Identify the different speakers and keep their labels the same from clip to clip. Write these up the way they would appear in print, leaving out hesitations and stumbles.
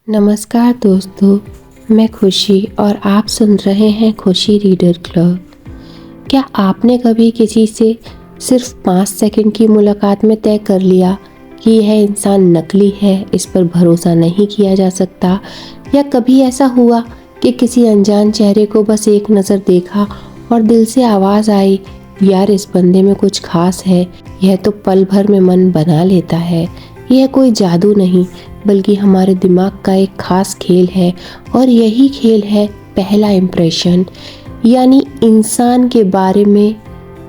Speaker 1: नमस्कार दोस्तों, मैं खुशी और आप सुन रहे हैं खुशी रीडर क्लब। क्या आपने कभी किसी से सिर्फ 5 सेकंड की मुलाकात में तय कर लिया कि यह इंसान नकली है, इस पर भरोसा नहीं किया जा सकता? या कभी ऐसा हुआ कि किसी अनजान चेहरे को बस एक नज़र देखा और दिल से आवाज़ आई, यार इस बंदे में कुछ खास है। यह तो पल भर में मन बना लेता है। यह कोई जादू नहीं, बल्कि हमारे दिमाग का एक खास खेल है, और यही खेल है पहला इम्प्रेशन, यानी इंसान के बारे में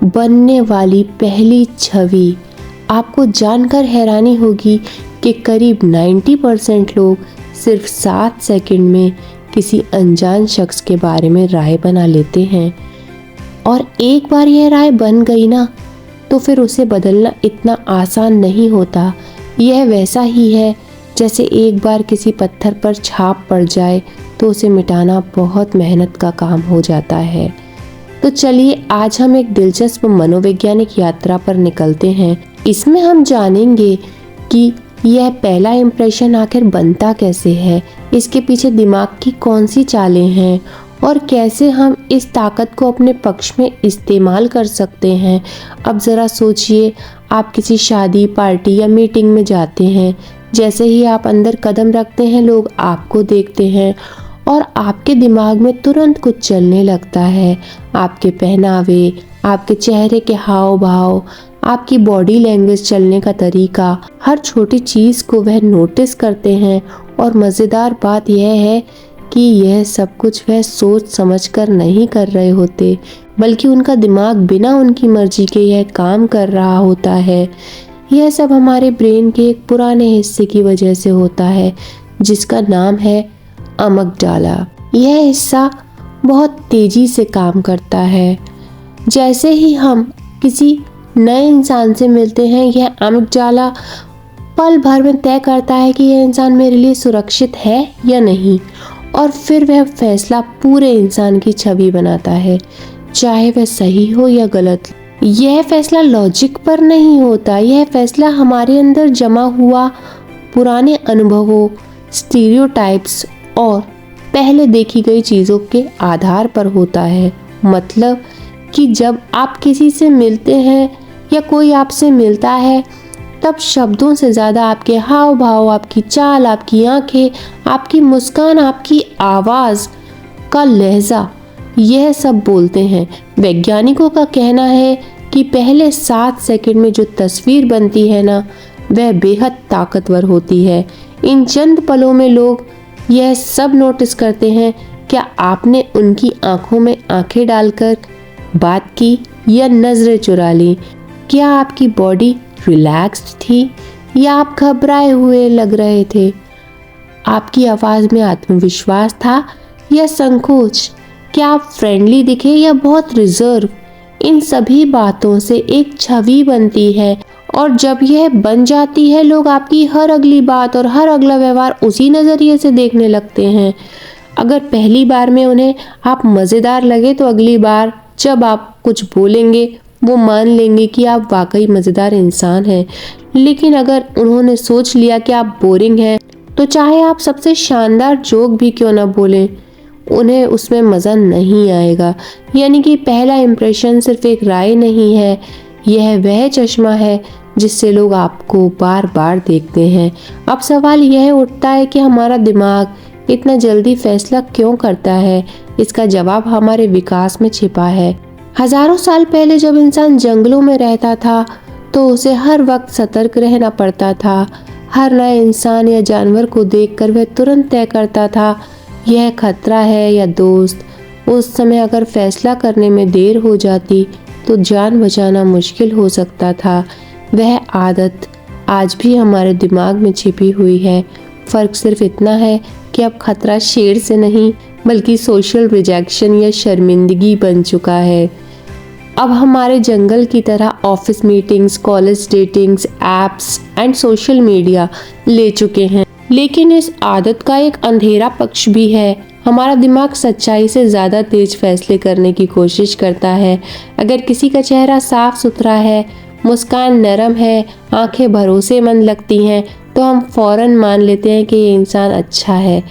Speaker 1: बनने वाली पहली छवि। आपको जानकर हैरानी होगी कि करीब 90% लोग सिर्फ 7 सेकंड में किसी अनजान शख्स के बारे में राय बना लेते हैं, और एक बार यह राय बन गई ना, तो फिर उसे बदलना इतना आसान नहीं होता। यह वैसा ही है जैसे एक बार किसी पत्थर पर छाप पड़ जाए तो उसे मिटाना बहुत मेहनत का काम हो जाता है। तो चलिए आज हम एक दिलचस्प मनोवैज्ञानिक यात्रा पर निकलते हैं। इसमें हम जानेंगे कि यह पहला इम्प्रेशन आखिर बनता कैसे है, इसके पीछे दिमाग की कौन सी चालें हैं, और कैसे हम इस ताकत को अपने पक्ष में इस्तेमाल कर सकते हैं। अब ज़रा सोचिए, आप किसी शादी, पार्टी या मीटिंग में जाते हैं। जैसे ही आप अंदर कदम रखते हैं, लोग आपको देखते हैं और आपके दिमाग में तुरंत कुछ चलने लगता है। आपके पहनावे, आपके चेहरे के हाव भाव, आपकी बॉडी लैंग्वेज, चलने का तरीका, हर छोटी चीज़ को वह नोटिस करते हैं। और मज़ेदार बात यह है कि यह सब कुछ वह सोच समझ कर नहीं कर रहे होते, बल्कि उनका दिमाग बिना उनकी मर्जी के यह काम कर रहा होता है। यह सब हमारे ब्रेन के एक पुराने हिस्से की वजह से होता है, जिसका नाम है अमिगडाला। यह हिस्सा बहुत तेजी से काम करता है। जैसे ही हम किसी नए इंसान से मिलते हैं, यह अमिगडाला पल भर में तय करता है कि यह इंसान मेरे लिए सुरक्षित है या नहीं, और फिर वह फैसला पूरे इंसान की छवि बनाता है, चाहे वह सही हो या गलत। यह फैसला लॉजिक पर नहीं होता, यह फैसला हमारे अंदर जमा हुआ पुराने अनुभवों, स्टीरियोटाइप्स और पहले देखी गई चीज़ों के आधार पर होता है। मतलब कि जब आप किसी से मिलते हैं या कोई आपसे मिलता है, तब शब्दों से ज़्यादा आपके हाव भाव, आपकी चाल, आपकी आंखें, आपकी मुस्कान, आपकी आवाज़ का लहजा, यह सब बोलते हैं। वैज्ञानिकों का कहना है कि पहले 7 सेकंड में जो तस्वीर बनती है ना, वह बेहद ताकतवर होती है। इन चंद पलों में लोग यह सब नोटिस करते हैं। क्या आपने उनकी आंखों में आंखें डालकर बात की या नज़रें चुरा ली? क्या आपकी बॉडी रिलैक्स्ड थी या आप घबराए हुए लग रहे थे? आपकी आवाज़ में आत्मविश्वास था या संकोच? क्या आप फ्रेंडली दिखे या बहुत रिजर्व? इन सभी बातों से एक छवि बनती है, और जब यह बन जाती है, लोग आपकी हर अगली बात और हर अगला व्यवहार उसी नज़रिए से देखने लगते हैं। अगर पहली बार में उन्हें आप मज़ेदार लगे, तो अगली बार जब आप कुछ बोलेंगे, वो मान लेंगे कि आप वाकई मज़ेदार इंसान हैं। लेकिन अगर उन्होंने सोच लिया कि आप बोरिंग हैं, तो चाहे आप सबसे शानदार जोक भी क्यों ना बोलें, उन्हें उसमें मज़ा नहीं आएगा। यानी कि पहला इम्प्रेशन सिर्फ एक राय नहीं है, यह वह चश्मा है जिससे लोग आपको बार बार देखते हैं। अब सवाल यह उठता है कि हमारा दिमाग इतना जल्दी फैसला क्यों करता है? इसका जवाब हमारे विकास में छिपा है। हजारों साल पहले जब इंसान जंगलों में रहता था, तो उसे हर वक्त सतर्क रहना पड़ता था। हर नए इंसान या जानवर को देखकर वह तुरंत तय करता था, यह खतरा है या दोस्त। उस समय अगर फैसला करने में देर हो जाती, तो जान बचाना मुश्किल हो सकता था। वह आदत आज भी हमारे दिमाग में छिपी हुई है। फ़र्क सिर्फ इतना है कि अब खतरा शेर से नहीं, बल्कि सोशल रिजेक्शन या शर्मिंदगी बन चुका है। अब हमारे जंगल की तरह office meetings, college datings, apps and social media ले चुके हैं। लेकिन इस आदत का एक अंधेरा पक्ष भी है। हमारा दिमाग सच्चाई से ज़्यादा तेज फैसले करने की कोशिश करता है। अगर किसी का चेहरा साफ सुथरा है, मुस्कान नरम है, आंखें भरोसेमंद लगती हैं, तो हम फौरन मान लेते हैं कि ये इंसान अच्छा है।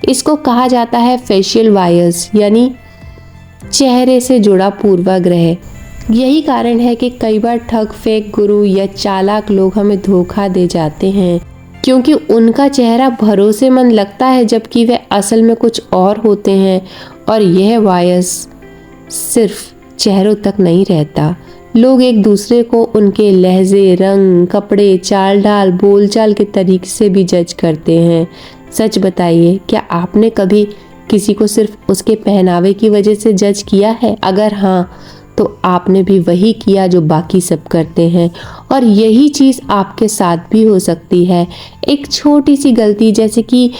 Speaker 1: इसको कहा जाता है फेशियल वायर्स, यानी चेहरे से जुड़ा पूर्वाग्रह। यही कारण है कि कई बार ठग, फेक गुरु या चालाक लोग हमें धोखा दे जाते हैं, क्योंकि उनका चेहरा भरोसेमंद लगता है जबकि वे असल में कुछ और होते हैं। और यह वायस सिर्फ चेहरों तक नहीं रहता। लोग एक दूसरे को उनके लहजे, रंग, कपड़े, चाल ढाल, बोलचाल के तरीके से भी जज करते हैं। सच बताइए, क्या आपने कभी किसी को सिर्फ उसके पहनावे की वजह से जज किया है? अगर हाँ, तो आपने भी वही किया जो बाकी सब करते हैं। और यही चीज़ आपके साथ भी हो सकती है। एक छोटी सी गलती, जैसे कि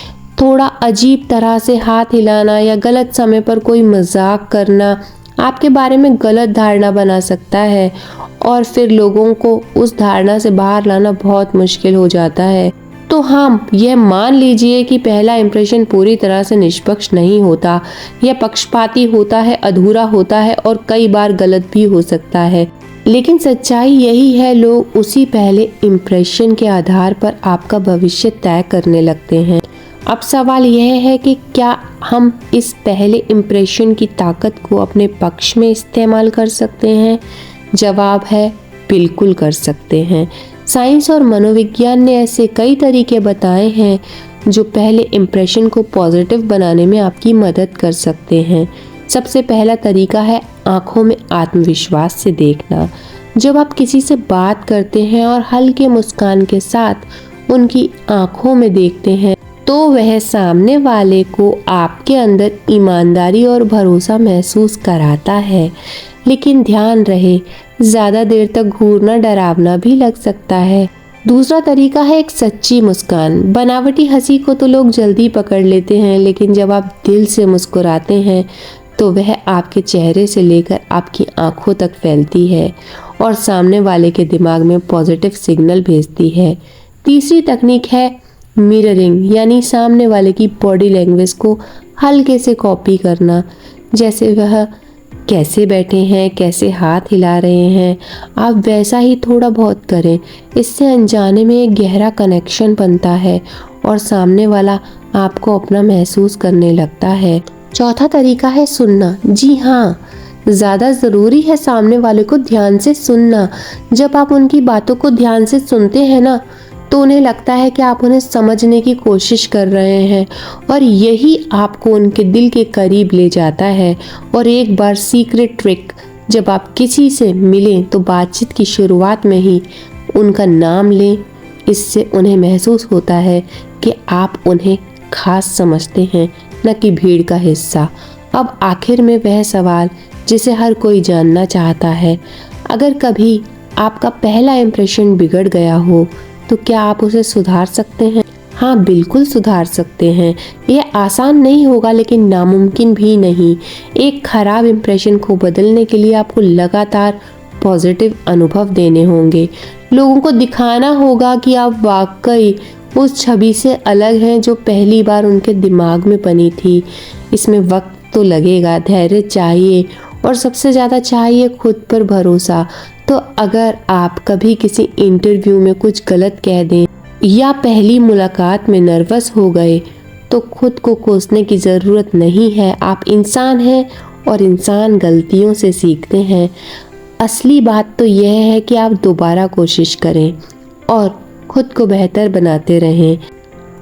Speaker 1: थोड़ा अजीब तरह से हाथ हिलाना या गलत समय पर कोई मजाक करना, आपके बारे में गलत धारणा बना सकता है और फिर लोगों को उस धारणा से बाहर लाना बहुत मुश्किल हो जाता है। तो हाँ, यह मान लीजिए कि पहला इंप्रेशन पूरी तरह से निष्पक्ष नहीं होता। यह पक्षपाती होता है, अधूरा होता है और कई बार गलत भी हो सकता है। लेकिन सच्चाई यही है, लोग उसी पहले इंप्रेशन के आधार पर आपका भविष्य तय करने लगते हैं। अब सवाल यह है कि क्या हम इस पहले इंप्रेशन की ताकत को अपने पक्ष में इस्तेमाल कर सकते हैं? जवाब है बिल्कुल कर सकते हैं। साइंस और मनोविज्ञान ने ऐसे कई तरीके बताए हैं जो पहले इंप्रेशन को पॉजिटिव बनाने में आपकी मदद कर सकते हैं। सबसे पहला तरीका है आंखों में आत्मविश्वास से देखना। जब आप किसी से बात करते हैं और हल्के मुस्कान के साथ उनकी आंखों में देखते हैं, तो वह सामने वाले को आपके अंदर ईमानदारी और भरोसा महसूस कराता है। लेकिन ध्यान रहे, ज़्यादा देर तक घूरना डरावना भी लग सकता है। दूसरा तरीका है एक सच्ची मुस्कान। बनावटी हंसी को तो लोग जल्दी पकड़ लेते हैं, लेकिन जब आप दिल से मुस्कुराते हैं तो वह आपके चेहरे से लेकर आपकी आंखों तक फैलती है और सामने वाले के दिमाग में पॉजिटिव सिग्नल भेजती है। तीसरी तकनीक है मिररिंग, यानी सामने वाले की बॉडी लैंग्वेज को हल्के से कॉपी करना। जैसे वह कैसे बैठे हैं, कैसे हाथ हिला रहे हैं, आप वैसा ही थोड़ा बहुत करें। इससे अनजाने में एक गहरा कनेक्शन बनता है और सामने वाला आपको अपना महसूस करने लगता है। चौथा तरीका है सुनना। जी हाँ, ज़्यादा ज़रूरी है सामने वाले को ध्यान से सुनना। जब आप उनकी बातों को ध्यान से सुनते हैं ना, तो उन्हें लगता है कि आप उन्हें समझने की कोशिश कर रहे हैं और यही आपको उनके दिल के करीब ले जाता है। और एक बार सीक्रेट ट्रिक, जब आप किसी से मिलें तो बातचीत की शुरुआत में ही उनका नाम लें। इससे उन्हें महसूस होता है कि आप उन्हें खास समझते हैं, न कि भीड़ का हिस्सा। अब आखिर में वह सवाल जिसे हर कोई जानना चाहता है, अगर कभी आपका पहला इंप्रेशन बिगड़ गया हो तो क्या आप उसे सुधार सकते हैं? हाँ, बिल्कुल सुधार सकते हैं। यह आसान नहीं होगा, लेकिन नामुमकिन भी नहीं। एक खराब इंप्रेशन को बदलने के लिए आपको लगातार पॉजिटिव अनुभव देने होंगे। लोगों को दिखाना होगा कि आप वाकई उस छवि से अलग हैं जो पहली बार उनके दिमाग में बनी थी। इसमें वक्त तो लगेगा, धैर्य चाहिए और सबसे ज़्यादा चाहिए खुद पर भरोसा। तो अगर आप कभी किसी इंटरव्यू में कुछ गलत कह दें या पहली मुलाकात में नर्वस हो गए, तो खुद को कोसने की ज़रूरत नहीं है। आप इंसान हैं और इंसान गलतियों से सीखते हैं। असली बात तो यह है कि आप दोबारा कोशिश करें और खुद को बेहतर बनाते रहें।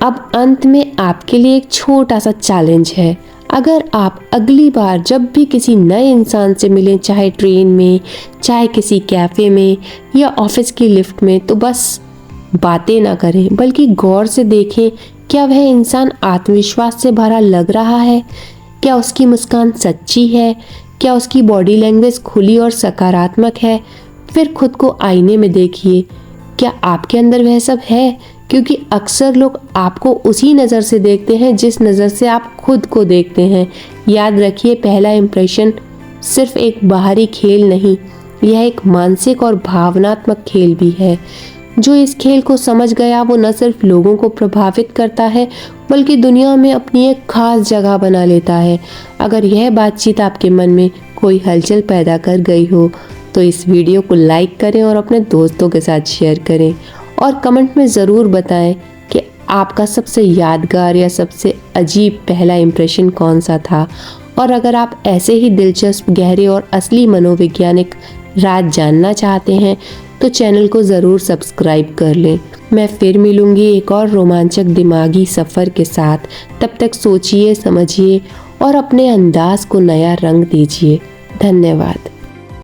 Speaker 1: अब अंत में आपके लिए एक छोटा सा चैलेंज है। अगर आप अगली बार जब भी किसी नए इंसान से मिलें, चाहे ट्रेन में, चाहे किसी कैफ़े में या ऑफिस की लिफ्ट में, तो बस बातें ना करें, बल्कि गौर से देखें क्या वह इंसान आत्मविश्वास से भरा लग रहा है, क्या उसकी मुस्कान सच्ची है, क्या उसकी बॉडी लैंग्वेज खुली और सकारात्मक है। फिर खुद को आईने में देखिए, क्या आपके अंदर वह सब है? क्योंकि अक्सर लोग आपको उसी नज़र से देखते हैं जिस नज़र से आप खुद को देखते हैं। याद रखिए, पहला इंप्रेशन सिर्फ एक बाहरी खेल नहीं, यह एक मानसिक और भावनात्मक खेल भी है। जो इस खेल को समझ गया वो न सिर्फ लोगों को प्रभावित करता है, बल्कि दुनिया में अपनी एक खास जगह बना लेता है। अगर यह बातचीत आपके मन में कोई हलचल पैदा कर गई हो, तो इस वीडियो को लाइक करें और अपने दोस्तों के साथ शेयर करें और कमेंट में ज़रूर बताएं कि आपका सबसे यादगार या सबसे अजीब पहला इम्प्रेशन कौन सा था। और अगर आप ऐसे ही दिलचस्प, गहरे और असली मनोवैज्ञानिक राज जानना चाहते हैं तो चैनल को ज़रूर सब्सक्राइब कर लें। मैं फिर मिलूंगी एक और रोमांचक दिमागी सफ़र के साथ। तब तक सोचिए, समझिए और अपने अंदाज को नया रंग दीजिए। धन्यवाद।